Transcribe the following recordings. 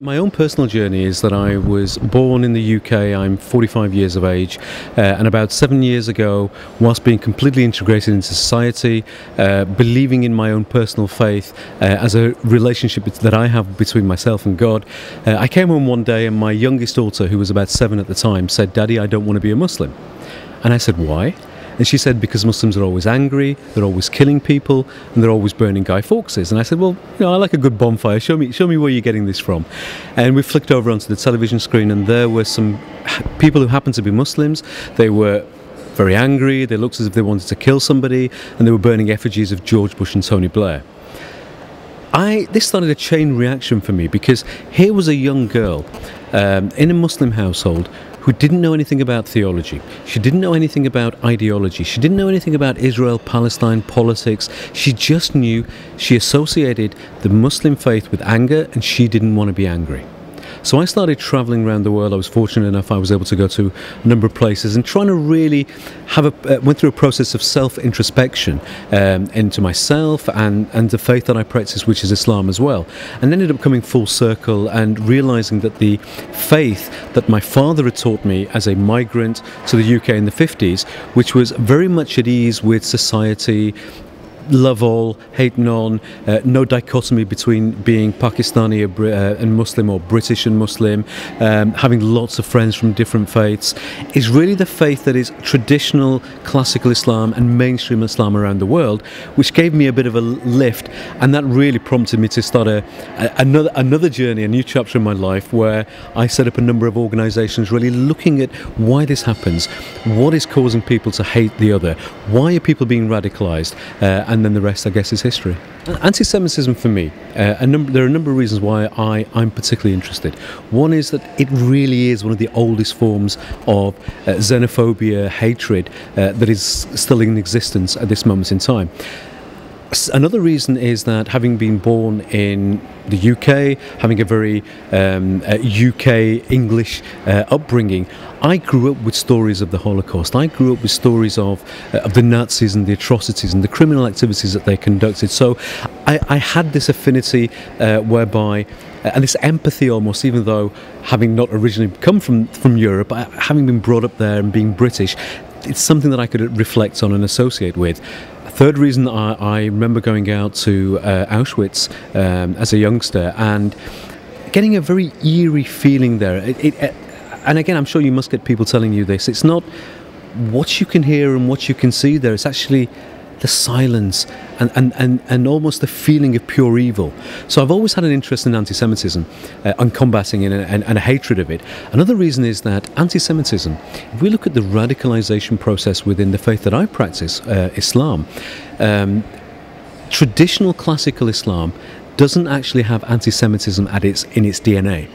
My own personal journey is that I was born in the UK. I'm 45 years of age, and about 7 years ago, whilst being completely integrated into society, believing in my own personal faith as a relationship that I have between myself and God, I came home one day and my youngest daughter, who was about 7 at the time, said, "Daddy, I don't want to be a Muslim." And I said, "Why?" And she said, "Because Muslims are always angry, they're always killing people, and they're always burning Guy Fawkes." And I said, "Well, I like a good bonfire. Show me where you're getting this from." And we flicked over onto the television screen, and there were some people who happened to be Muslims. They were very angry. They looked as if they wanted to kill somebody, and they were burning effigies of George Bush and Tony Blair. This started a chain reaction for me, because here was a young girl in a Muslim household who didn't know anything about theology. She didn't know anything about ideology. She didn't know anything about Israel, Palestine, politics. She just knew she associated the Muslim faith with anger, and she didn't want to be angry. So I started traveling around the world. I was fortunate enough I was able to go to a number of places and trying to really went through a process of self-introspection into myself and the faith that I practice, which is Islam as well. And ended up coming full circle and realizing that the faith that my father had taught me as a migrant to the UK in the 50s, which was very much at ease with society, love all, hate none, no dichotomy between being Pakistani and Muslim or British and Muslim, having lots of friends from different faiths, is really the faith that is traditional classical Islam and mainstream Islam around the world, which gave me a bit of a lift, and that really prompted me to start another journey, a new chapter in my life, where I set up a number of organisations really looking at why this happens, what is causing people to hate the other, why are people being radicalised, and then the rest, I guess, is history. Anti-Semitism for me, there are a number of reasons why I'm particularly interested. One is that it really is one of the oldest forms of xenophobia, hatred, that is still in existence at this moment in time. Another reason is that, having been born in the UK, having a very UK English upbringing, I grew up with stories of the Holocaust. I grew up with stories of the Nazis and the atrocities and the criminal activities that they conducted. So I had this affinity whereby, and this empathy almost, even though having not originally come from Europe, having been brought up there and being British, it's something that I could reflect on and associate with. Third reason, I remember going out to Auschwitz as a youngster and getting a very eerie feeling there. And again, I'm sure you must get people telling you this. It's not what you can hear and what you can see there. It's actually the silence and almost the feeling of pure evil. So I've always had an interest in anti-Semitism and combating it and a hatred of it. Another reason is that anti-Semitism, if we look at the radicalization process within the faith that I practice, Islam, traditional classical Islam doesn't actually have anti-Semitism in its DNA.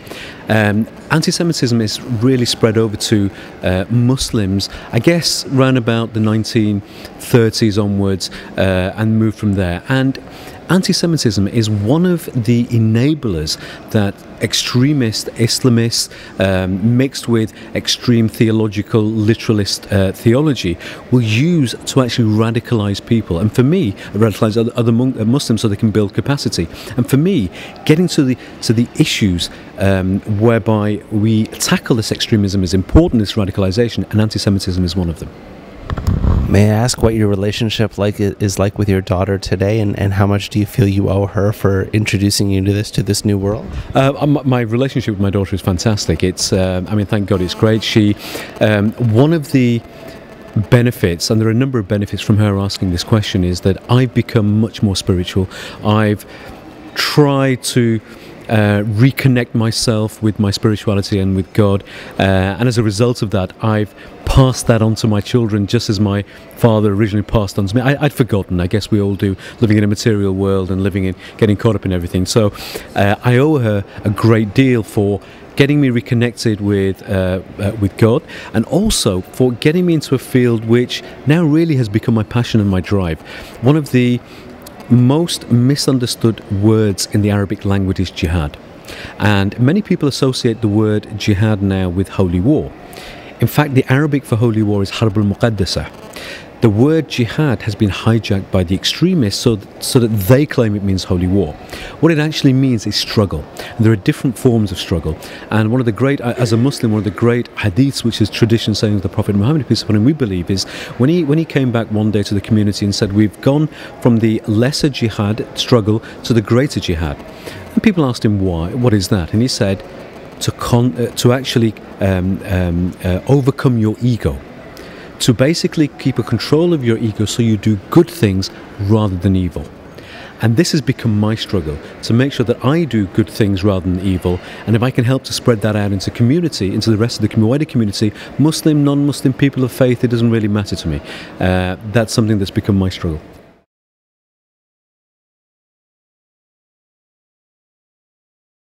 Anti-Semitism is really spread over to Muslims, I guess, around about the 1930s onwards, and moved from there. And anti-Semitism is one of the enablers that extremist Islamists, mixed with extreme theological literalist theology, will use to actually radicalize people. And for me, radicalize other Muslims so they can build capacity. And for me, getting to the issues whereby we tackle this extremism is important, this radicalization, and anti-Semitism is one of them. May I ask what your relationship is like with your daughter today, and how much do you feel you owe her for introducing you to this new world? My relationship with my daughter is fantastic. It's, I mean, thank God it's great. She, one of the benefits, and there are a number of benefits from her asking this question, is that I've become much more spiritual. I've tried to reconnect myself with my spirituality and with God, and as a result of that, I've passed that on to my children, just as my father originally passed on to me. I'd forgotten, I guess we all do, living in a material world and getting caught up in everything. So I owe her a great deal for getting me reconnected with God, and also for getting me into a field which now really has become my passion and my drive. One of the most misunderstood words in the Arabic language is jihad, and many people associate the word jihad now with holy war. In fact, the Arabic for holy war is harb al-muqaddasa. the word jihad has been hijacked by the extremists so that they claim it means holy war. What it actually means is struggle. And there are different forms of struggle. And one of the great, as a Muslim, one of the great hadiths, which is tradition saying of the Prophet Muhammad, peace upon him, we believe, is when he came back one day to the community and said, we've gone from the lesser jihad struggle to the greater jihad. And people asked him why, what is that? And he said, to actually overcome your ego. To basically keep a control of your ego so you do good things rather than evil. And this has become my struggle, to make sure that I do good things rather than evil. And if I can help to spread that out into community, into the rest of the wider community, Muslim, non-Muslim, people of faith, it doesn't really matter to me. That's something that's become my struggle.